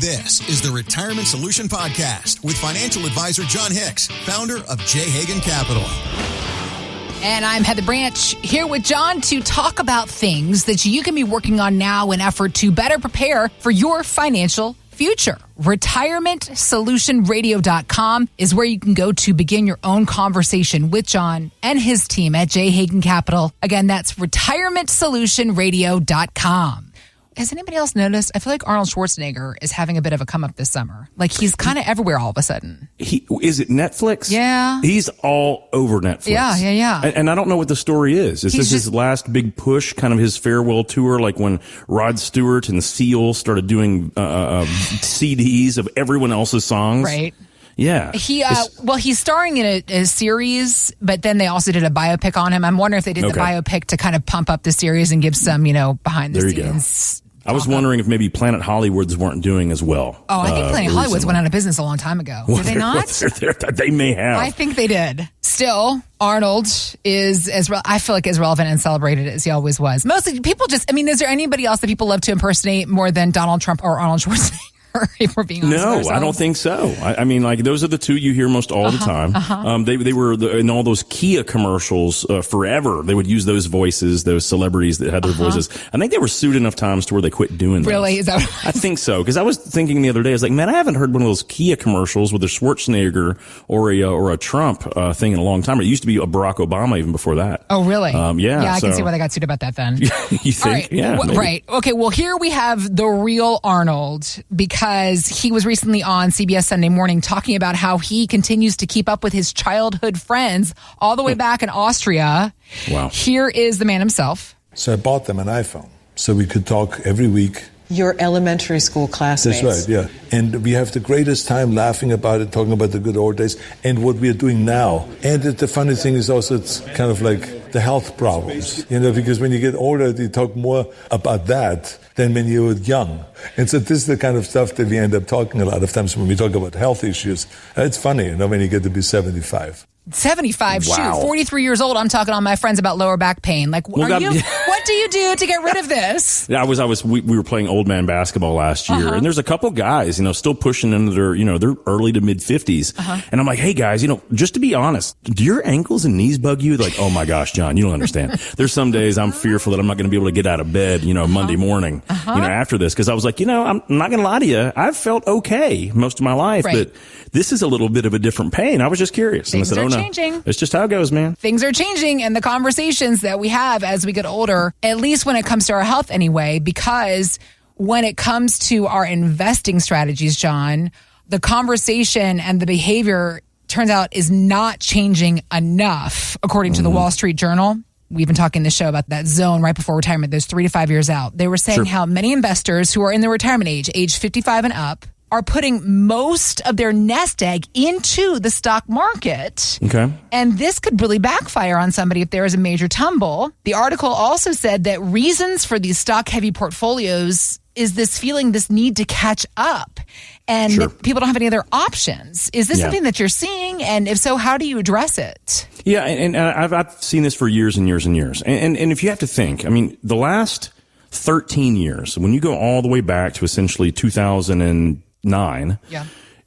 This is the Retirement Solution Podcast with financial advisor Jon Hicks, founder of J. Hagan Capital. And I'm Heather Branch here with Jon to talk about things that you can be working on now in effort to better prepare for your financial future. RetirementSolutionRadio.com is where you can go to begin your own conversation with Jon and his team at J. Hagan Capital. Again, that's RetirementSolutionRadio.com. Has anybody else noticed? I feel like Arnold Schwarzenegger is having a bit of a come up this summer. Like he's kind of everywhere all of a sudden. Is it Netflix? Yeah. He's all over Netflix. Yeah. And I don't know what the story is. Is this his last big push, kind of his farewell tour, like when Rod Stewart and Seal started doing CDs of everyone else's songs? Right. Yeah. He's starring in a series, but then they also did a biopic on him. I'm wondering if they did the biopic to kind of pump up the series and give some, behind the scenes. I was wondering if maybe Planet Hollywoods weren't doing as well. Oh, I think Planet Hollywoods went out of business a long time ago. Did they not? They may have. I think they did. Still, Arnold is I feel like as relevant and celebrated as he always was. Mostly people is there anybody else that people love to impersonate more than Donald Trump or Arnold Schwarzenegger? If we're being honest I don't think so. I mean, those are the two you hear most all the time. They were in all those Kia commercials forever. They would use those voices, those celebrities that had their voices. I think they were sued enough times to where they quit doing that. Really? Is that I think so. Because I was thinking the other day, I was like, man, I haven't heard one of those Kia commercials with a Schwarzenegger or a Trump thing in a long time. It used to be a Barack Obama even before that. Oh, really? Yeah. I can see why they got sued about that then. You think? Right. Yeah. Right. Okay. Well, here we have the real Arnold because he was recently on CBS Sunday Morning talking about how he continues to keep up with his childhood friends all the way back in Austria. Wow. Here is the man himself. So I bought them an iPhone so we could talk every week. Your elementary school classmates. That's right, yeah. And we have the greatest time laughing about it, talking about the good old days and what we are doing now. And the funny thing is also it's kind of like the health problems, because when you get older, you talk more about that than when you were young. And so this is the kind of stuff that we end up talking a lot of times when we talk about health issues. It's funny, when you get to be 75. 75, wow. Shoot, 43 years old. I'm talking on my friends about lower back pain. Like, what do you do to get rid of this? Yeah, we were playing old man basketball last year, and there's a couple guys, still pushing into their early to mid 50s. And I'm like, hey guys, just to be honest, do your ankles and knees bug you? Like, oh my gosh, Jon, you don't understand. There's some days I'm fearful that I'm not going to be able to get out of bed, Monday morning, after this. Cause I was like, I'm not going to lie to you. I've felt okay most of my life, but this is a little bit of a different pain. I was just curious. Things and I said, changing. It's just how it goes, man. Things are changing, and the conversations that we have as we get older, at least when it comes to our health anyway, because when it comes to our investing strategies, Jon, the conversation and the behavior turns out is not changing enough, according to the Wall Street Journal. We've been talking in the show about that zone right before retirement. There's 3 to 5 years out. They were saying how many investors who are in the retirement age 55 and up, are putting most of their nest egg into the stock market. Okay. And this could really backfire on somebody if there is a major tumble. The article also said that reasons for these stock-heavy portfolios is this need to catch up. And that people don't have any other options. Is this something that you're seeing? And if so, how do you address it? Yeah, and I've seen this for years and years and years. And if you have to think, the last 13 years, when you go all the way back to essentially 2009,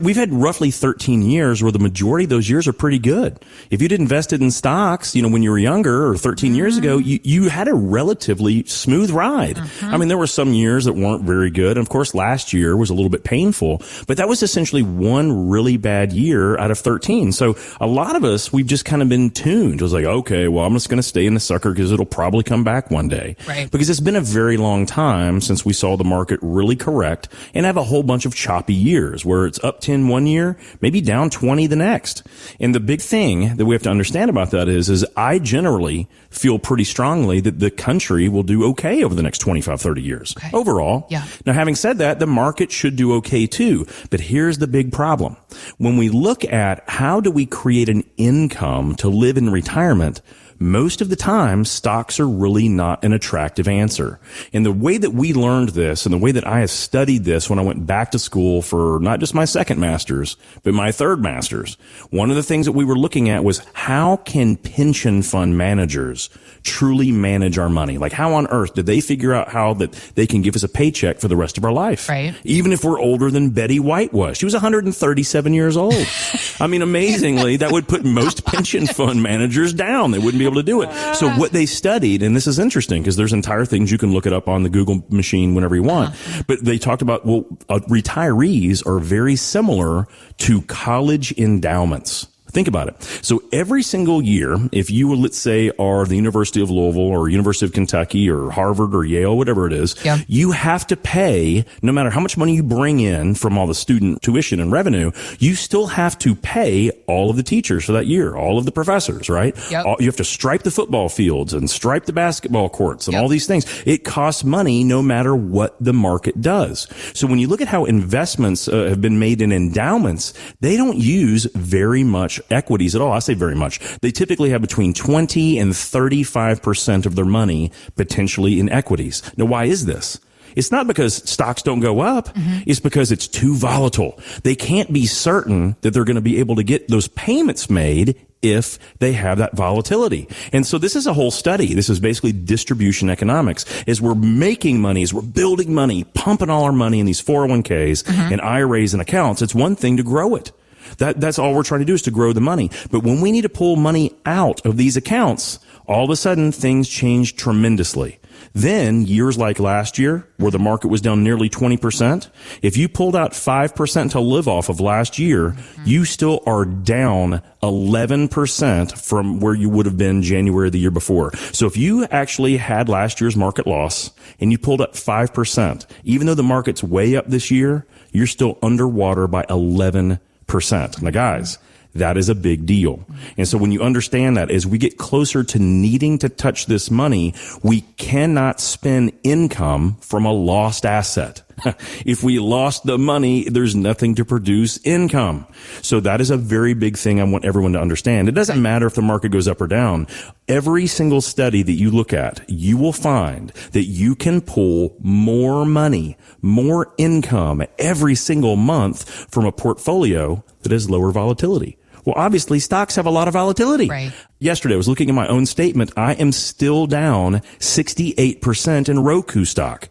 we've had roughly 13 years where the majority of those years are pretty good. If you'd invested in stocks, when you were younger or 13 years ago, you had a relatively smooth ride. There were some years that weren't very good. And of course, last year was a little bit painful, but that was essentially one really bad year out of 13. So a lot of us, we've just kind of been tuned. It was like, okay, well, I'm just going to stay in the sucker because it'll probably come back one day. Right. Because it's been a very long time since we saw the market really correct and have a whole bunch of choppy years where it's up 10 one year, maybe down 20 the next. And the big thing that we have to understand about that is I generally feel pretty strongly that the country will do okay over the next 25, 30 years overall. Yeah. Now, having said that, the market should do okay too. But here's the big problem. When we look at how do we create an income to live in retirement, most of the time, stocks are really not an attractive answer. And the way that we learned this and the way that I have studied this when I went back to school for not just my second master's, but my third master's, one of the things that we were looking at was how can pension fund managers truly manage our money? Like, how on earth did they figure out how that they can give us a paycheck for the rest of our life? Right. Even if we're older than Betty White was. She was 137 years old. I mean, amazingly, that would put most pension fund managers down. They wouldn't be able to do it. So what they studied, and this is interesting because there's entire things you can look it up on the Google machine whenever you want, but they talked about, well, retirees are very similar to college endowments. Think about it. So every single year, if you, let's say, are the University of Louisville or University of Kentucky or Harvard or Yale, whatever it is, you have to pay, no matter how much money you bring in from all the student tuition and revenue, you still have to pay all of the teachers for that year, all of the professors, right? You have to stripe the football fields and stripe the basketball courts and all these things. It costs money no matter what the market does. So when you look at how investments have been made in endowments, they don't use very much equities at all. I say very much. They typically have between 20 and 35% of their money potentially in equities. Now, why is this? It's not because stocks don't go up. It's because it's too volatile. They can't be certain that they're going to be able to get those payments made if they have that volatility. And so this is a whole study. This is basically distribution economics. As we're making money, as we're building money, pumping all our money in these 401ks and IRAs and accounts, it's one thing to grow it. That's all we're trying to do is to grow the money. But when we need to pull money out of these accounts, all of a sudden things change tremendously. Then years like last year, where the market was down nearly 20%, if you pulled out 5% to live off of last year, you still are down 11% from where you would have been January of the year before. So if you actually had last year's market loss and you pulled up 5%, even though the market's way up this year, you're still underwater by 11%. Now, guys, that is a big deal. And so when you understand that, as we get closer to needing to touch this money, we cannot spend income from a lost asset. If we lost the money, there's nothing to produce income. So that is a very big thing I want everyone to understand. It doesn't matter if the market goes up or down. Every single study that you look at, you will find that you can pull more money, more income every single month from a portfolio that has lower volatility. Well, obviously, stocks have a lot of volatility. Right. Yesterday, I was looking at my own statement. I am still down 68% in Roku stock.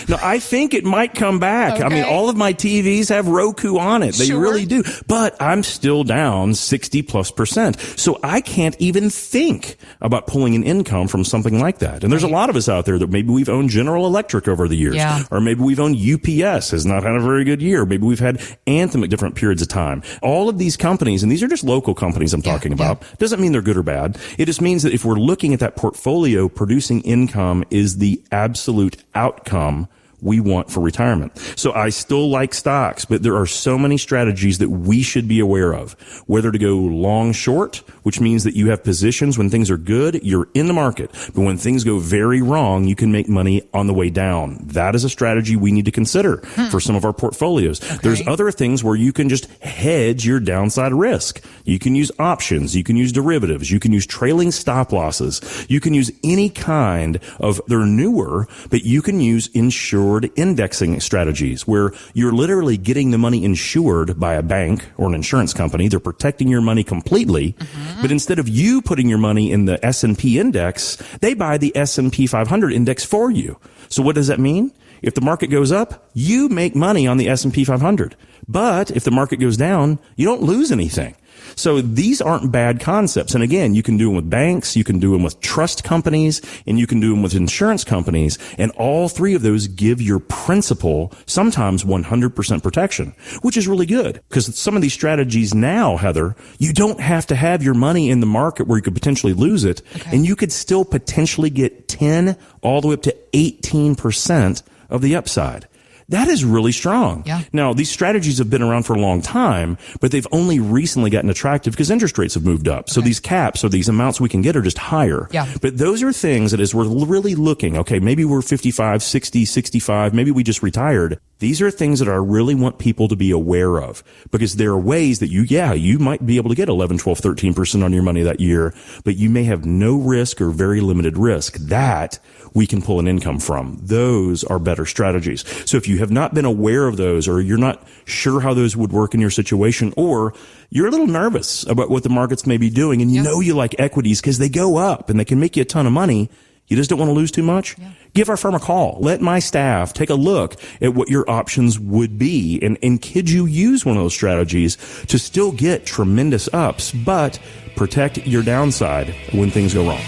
Now, I think it might come back. Okay. I mean, all of my TVs have Roku on it. They really do. But I'm still down 60+%. So I can't even think about pulling an income from something like that. And there's a lot of us out there that maybe we've owned General Electric over the years. Or maybe we've owned UPS, has not had a very good year. Maybe we've had Anthem at different periods of time. All of these companies, and these are just local companies I'm talking about, doesn't mean they're good or bad. It just means that if we're looking at that portfolio, producing income is the absolute outcome we want for retirement. So I still like stocks, but there are so many strategies that we should be aware of. Whether to go long short, which means that you have positions when things are good, you're in the market. But when things go very wrong, you can make money on the way down. That is a strategy we need to consider for some of our portfolios. There's other things where you can just hedge your downside risk. You can use options. You can use derivatives. You can use trailing stop losses. You can use any kind of, they're newer, but you can use insured indexing strategies where you're literally getting the money insured by a bank or an insurance company. They're protecting your money completely. But instead of you putting your money in the S&P index, they buy the S&P 500 index for you. So what does that mean? If the market goes up, you make money on the S&P 500. But if the market goes down, you don't lose anything. So these aren't bad concepts. And again, you can do them with banks, you can do them with trust companies, and you can do them with insurance companies. And all three of those give your principal sometimes 100% protection, which is really good. Because some of these strategies now, Heather, you don't have to have your money in the market where you could potentially lose it. And you could still potentially get 10 all the way up to 18% of the upside. That is really strong. Now, these strategies have been around for a long time, but they've only recently gotten attractive because interest rates have moved up. So these caps or these amounts we can get are just higher. But those are things that as we're really looking, okay, maybe we're 55, 60, 65, maybe we just retired. These are things that I really want people to be aware of, because there are ways that you might be able to get 11, 12, 13% on your money that year, but you may have no risk or very limited risk that we can pull an income from. Those are better strategies. So if you have not been aware of those, or you're not sure how those would work in your situation, or you're a little nervous about what the markets may be doing, and you know you like equities because they go up and they can make you a ton of money, you just don't want to lose too much? Yeah. Give our firm a call. Let my staff take a look at what your options would be. And could you use one of those strategies to still get tremendous ups, but protect your downside when things go wrong?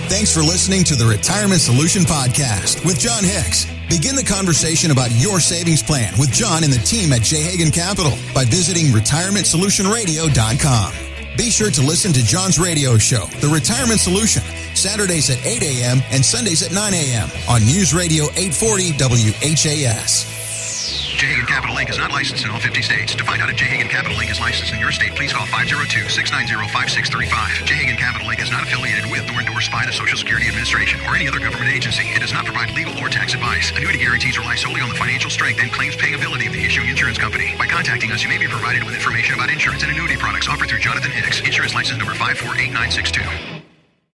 Thanks for listening to the Retirement Solution Podcast with Jon Hicks. Begin the conversation about your savings plan with Jon and the team at J. Hagan Capital by visiting retirementsolutionradio.com. Be sure to listen to Jon's radio show, The Retirement Solution, Saturdays at 8 a.m. and Sundays at 9 a.m. on News Radio 840 WHAS. J. Hagan Capital Inc. is not licensed in all 50 states. To find out if J. Hagan Capital Inc. is licensed in your state, please call 502-690-5635. J. Hagan Capital Inc. is not affiliated with nor endorsed by the Social Security Administration or any other government agency. It does not provide legal or tax advice. Annuity guarantees rely solely on the financial strength and claims paying ability of the issuing insurance company. By contacting us, you may be provided with information about insurance and annuity products offered through Jonathan Hicks, insurance license number 548962.